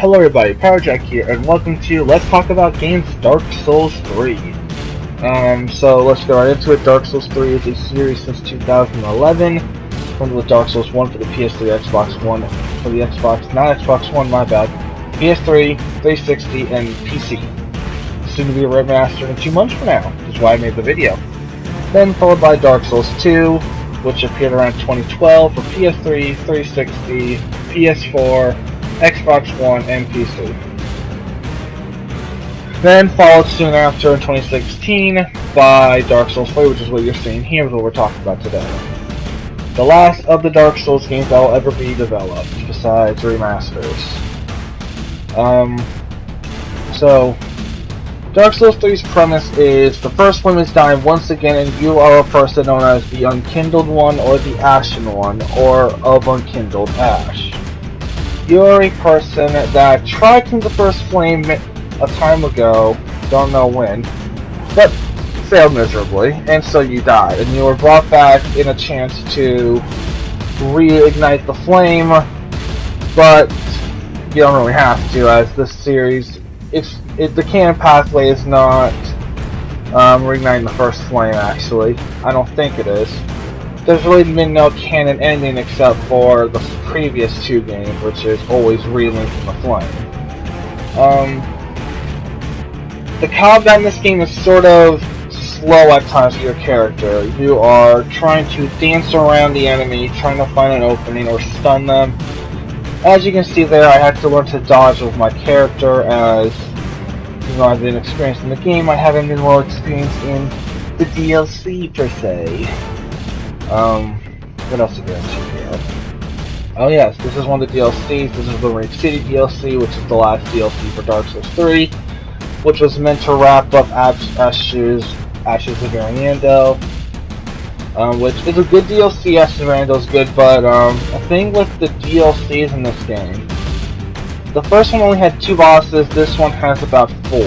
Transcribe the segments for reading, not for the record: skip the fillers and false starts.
Hello everybody, PowerJack here, and welcome to Let's Talk About Games Dark Souls 3. So let's go right into it. Dark Souls 3 is a series since 2011. Started with Dark Souls 1 for the PS3, Xbox One, for the not Xbox One, my bad, PS3, 360, and PC. Soon to be remastered in 2 months from now, which is why I made the video. Then followed by Dark Souls 2, which appeared around 2012 for PS3, 360, PS4, Xbox One, and PC. Then followed soon after in 2016 by Dark Souls 3, which is what you're seeing here, is what we're talking about today. The last of the Dark Souls games that will ever be developed, besides remasters. So, Dark Souls 3's premise is the first flame is dying once again, and you are a person known as the Unkindled One, or the Ashen One, or of Unkindled Ash. You're a person that tried to the first flame a time ago, don't know when, but failed miserably, and so you died, and you were brought back in a chance to reignite the flame, but you don't really have to, as this series, the canon pathway is not reigniting the first flame, actually. I don't think it is. There's really been no canon ending except for the previous 2 games, which is always relinking the flame. The combat in this game is sort of slow at times for your character. You are trying to dance around the enemy, trying to find an opening or stun them. As you can see there, I had to learn to dodge with my character, as even though I've been experienced in the game, I haven't been well experienced in the DLC per se. What else to get into here? Oh yes, this is one of the DLCs. This is the Ring City DLC, which is the last DLC for Dark Souls 3, which was meant to wrap up Ashes of Variando, which is a good DLC. Ashes of Variando is good, but the thing with the DLCs in this game, the first one only had 2 bosses. This one has about 4.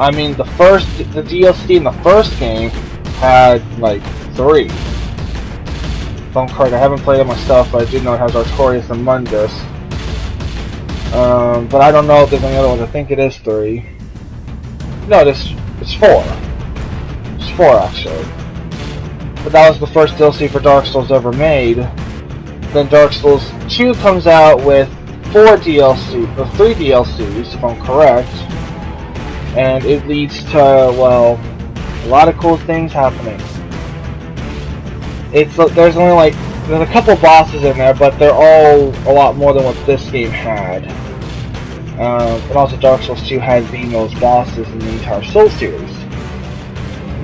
I mean, the DLC in the first game had like 3. If I'm correct, I haven't played it myself, but I do know it has Artorias and Mundus. But I don't know if there's any other ones. I think it is 3. No, it's 4. It's 4 actually. But that was the first DLC for Dark Souls ever made. Then Dark Souls 2 comes out with 3 DLCs, if I'm correct. And it leads to, well, a lot of cool things happening. There's a couple bosses in there, but they're all a lot more than what this game had. And also Dark Souls 2 has the most bosses in the entire Souls series.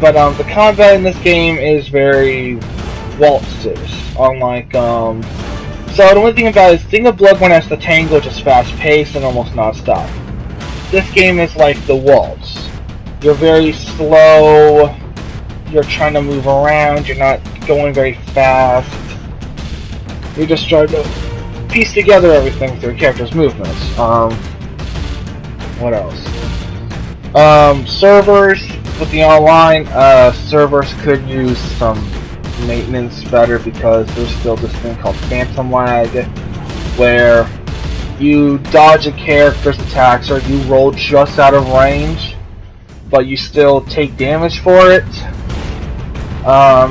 But the combat in this game is very waltzes, unlike so the only thing about it is, think of Bloodborne as the tango, just fast paced and almost non-stop. This game is like the waltz. You're very slow, you're trying to move around, you're not going very fast. You're just trying to piece together everything through your character's movements. What else? Servers, with the online, servers could use some maintenance better, because there's still this thing called phantom lag, where you dodge a character's attacks or you roll just out of range, but you still take damage for it.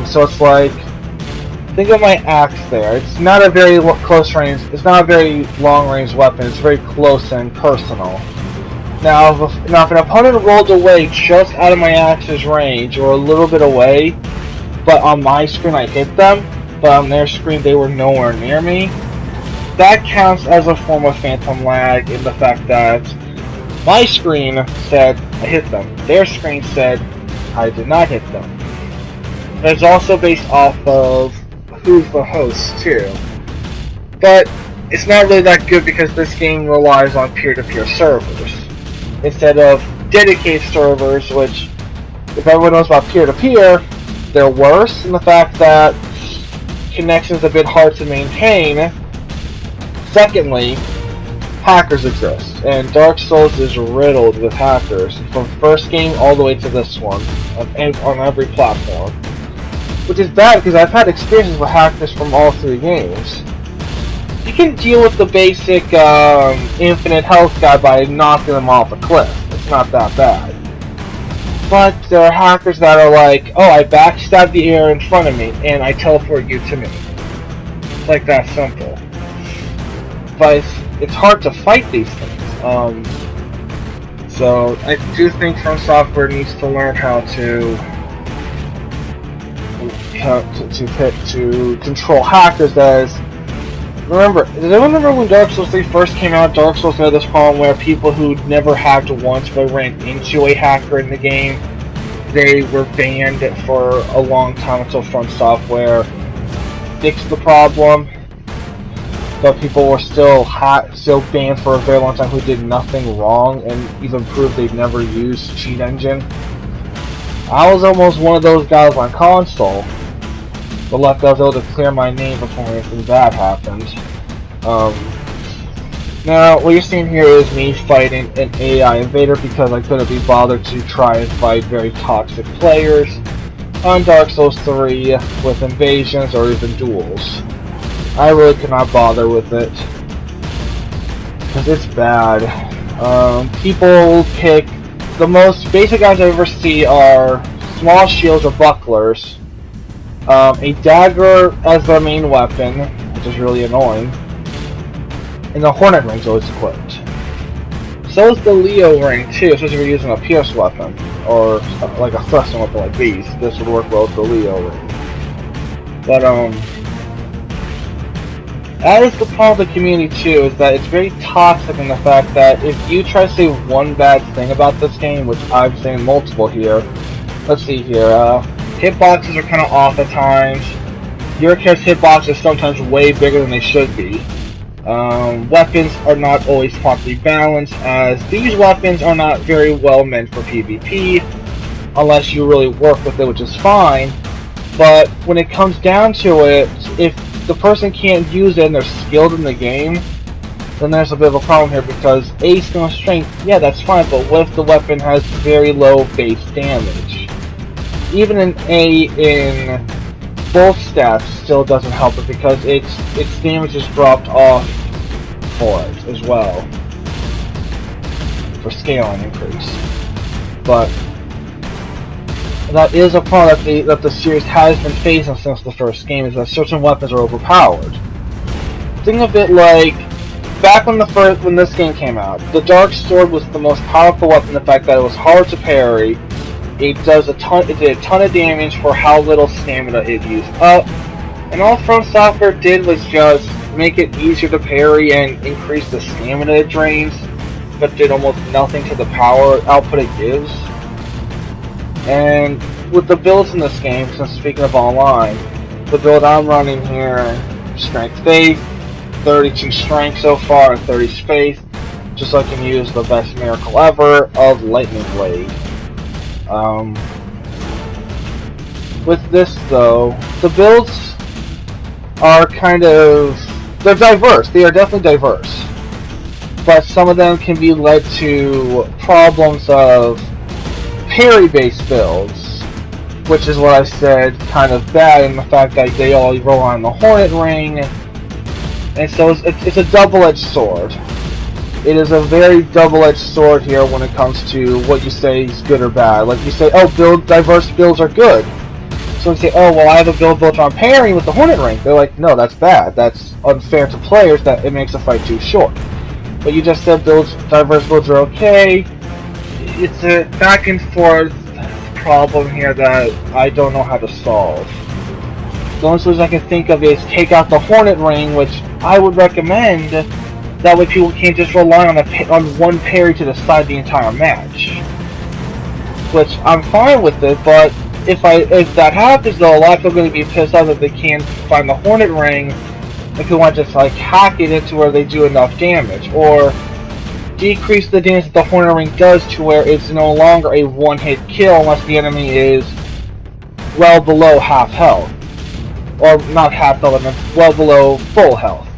So it's like, think of my axe there. It's not a very close range, it's not a very long range weapon, it's very close and personal. Now if an opponent rolled away just out of my axe's range, or a little bit away, but on my screen I hit them, but on their screen they were nowhere near me, that counts as a form of phantom lag, in the fact that my screen said I hit them, their screen said I did not hit them. It's also based off of who's the host too. But it's not really that good, because this game relies on peer-to-peer servers instead of dedicated servers, which, if everyone knows about peer-to-peer, they're worse in the fact that connection's a bit hard to maintain. Secondly, hackers exist, and Dark Souls is riddled with hackers, from first game all the way to this one, on every platform. Which is bad, because I've had experiences with hackers from all 3 games. You can deal with the basic infinite health guy by knocking them off a cliff. It's not that bad. But there are hackers that are like, oh, I backstab the air in front of me, and I teleport you to me. It's like that simple. But it's hard to fight these things. So I do think From Software needs to learn how to control hackers. Does anyone remember when Dark Souls 3 first came out? Dark Souls had this problem where people who'd never hacked once but ran into a hacker in the game, they were banned for a long time until From Software fixed the problem. But people were still banned for a very long time who did nothing wrong and even proved they'd never used cheat engine. I was almost one of those guys on console, but luckily I was able to clear my name before anything bad happened. Now, what you're seeing here is me fighting an AI invader because I couldn't be bothered to try and fight very toxic players on Dark Souls 3 with invasions or even duels. I really could not bother with it because it's bad. People pick the most basic guys I ever see are small shields or bucklers, a dagger as their main weapon, which is really annoying, and the Hornet Ring's always equipped. So is the Leo Ring too, especially if you're using a pierce weapon or like a thrusting weapon like these. This would work well with the Leo Ring. But that is the problem with the community too, is that it's very toxic in the fact that if you try to say one bad thing about this game, which I'm saying multiple here, let's see here, hitboxes are kind of off at times, your character's hitbox is sometimes way bigger than they should be, weapons are not always properly balanced, as these weapons are not very well meant for PvP, unless you really work with it, which is fine, but when it comes down to it, if the person can't use it and they're skilled in the game, then there's a bit of a problem here because A skill and strength, yeah, that's fine, but what if the weapon has very low base damage? Even an A in both stats still doesn't help it because its damage is dropped off for it as well for scaling increase. But that is a problem that the series has been facing since the first game, is that certain weapons are overpowered. Think of it like back when this game came out, the Dark Sword was the most powerful weapon. The fact that it was hard to parry, it did a ton of damage for how little stamina it used up, and all From Software did was just make it easier to parry and increase the stamina it drains, but did almost nothing to the power output it gives. And with the builds in this game, since speaking of online, the build I'm running here, Strength Faith, 32 Strength so far, and 30 Faith, just so I can use the best miracle ever of Lightning Blade. With this though, the builds are they're diverse, they are definitely diverse, but some of them can be led to problems of parry-based builds, which is what I said kind of bad in the fact that they all rely on the Hornet Ring, and so it's a double-edged sword. It is a very double-edged sword here when it comes to what you say is good or bad. Like you say, oh, diverse builds are good. So you say, oh, well, I have a build built on parrying with the Hornet Ring. They're like, no, that's bad. That's unfair to players, that it makes a fight too short. But you just said diverse builds are okay. It's a back and forth problem here that I don't know how to solve. The only solution I can think of is take out the Hornet Ring, which I would recommend. That way people can't just rely on one parry to decide the entire match. Which I'm fine with it, but if that happens though, a lot of people are going to be pissed off that they can't find the Hornet Ring if they want to just like hack it into where they do enough damage, or decrease the damage that the Hornet Ring does to where it's no longer a one-hit kill unless the enemy is well below half health. Or not half health, but well below full health.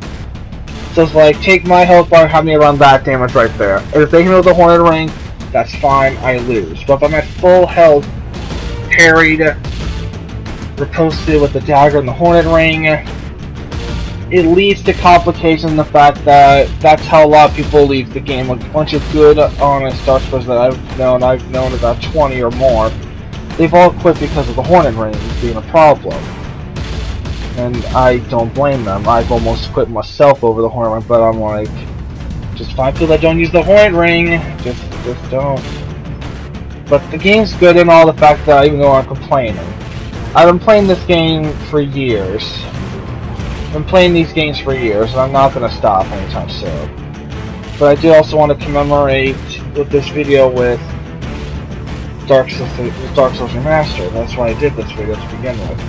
So it's like, take my health bar and have me run that damage right there. And if they hit me with the Hornet Ring, that's fine, I lose. But if I'm at full health, parried, riposted with the dagger and the Hornet Ring, it leads to complications in the fact that that's how a lot of people leave the game. A bunch of good, honest Dark Souls that I've known about 20 or more, they've all quit because of the Hornet Ring being a problem. And I don't blame them. I've almost quit myself over the Hornet Ring, but I'm like, just find people that don't use the Hornet Ring. Just don't. But the game's good in all the fact that even though I'm complaining. I've been playing this game for years. I've been playing these games for years, and I'm not going to stop anytime soon. But I do also want to commemorate with this video with Dark Souls Remastered. That's why I did this video to begin with.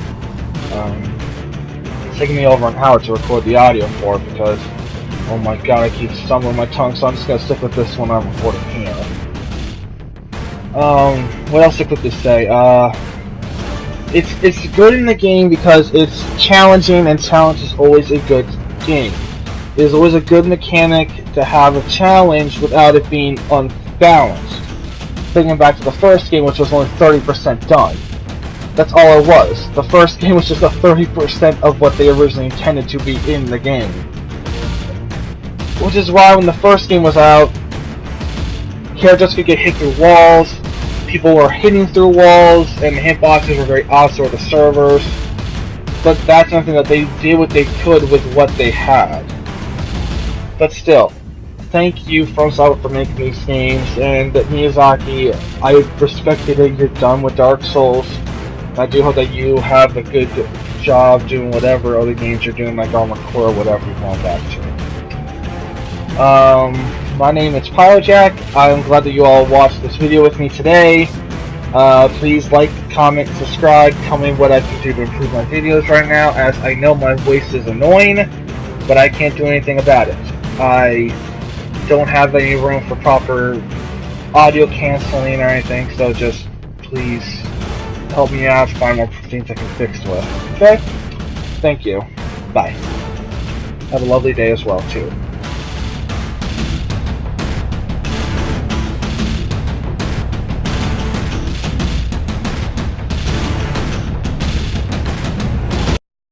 It's taking me over an hour to record the audio for it because, oh my god, I keep stumbling my tongue, so I'm just going to stick with this one I'm recording here. What else I could to say? It's good in the game because it's challenging, and challenge is always a good game. It is always a good mechanic to have a challenge without it being unbalanced. Thinking back to the first game, which was only 30% done. That's all it was. The first game was just a 30% of what they originally intended to be in the game. Which is why when the first game was out, characters could get hit through walls, people were hitting through walls, and the hitboxes were very awesome with the servers. But that's something that they did what they could with what they had. But still, thank you FromSoftware for making these games, and Miyazaki, I respected that you're done with Dark Souls. I do hope that you have a good job doing whatever other games you're doing, like Armored Core or whatever you're going back to. My name is Pyrojack. I'm glad that you all watched this video with me today. Please like, comment, subscribe, tell me what I can do to improve my videos right now, as I know my voice is annoying, but I can't do anything about it. I don't have any room for proper audio canceling or anything, so just please help me out, find more things I can fix with. Okay? Thank you. Bye. Have a lovely day as well, too.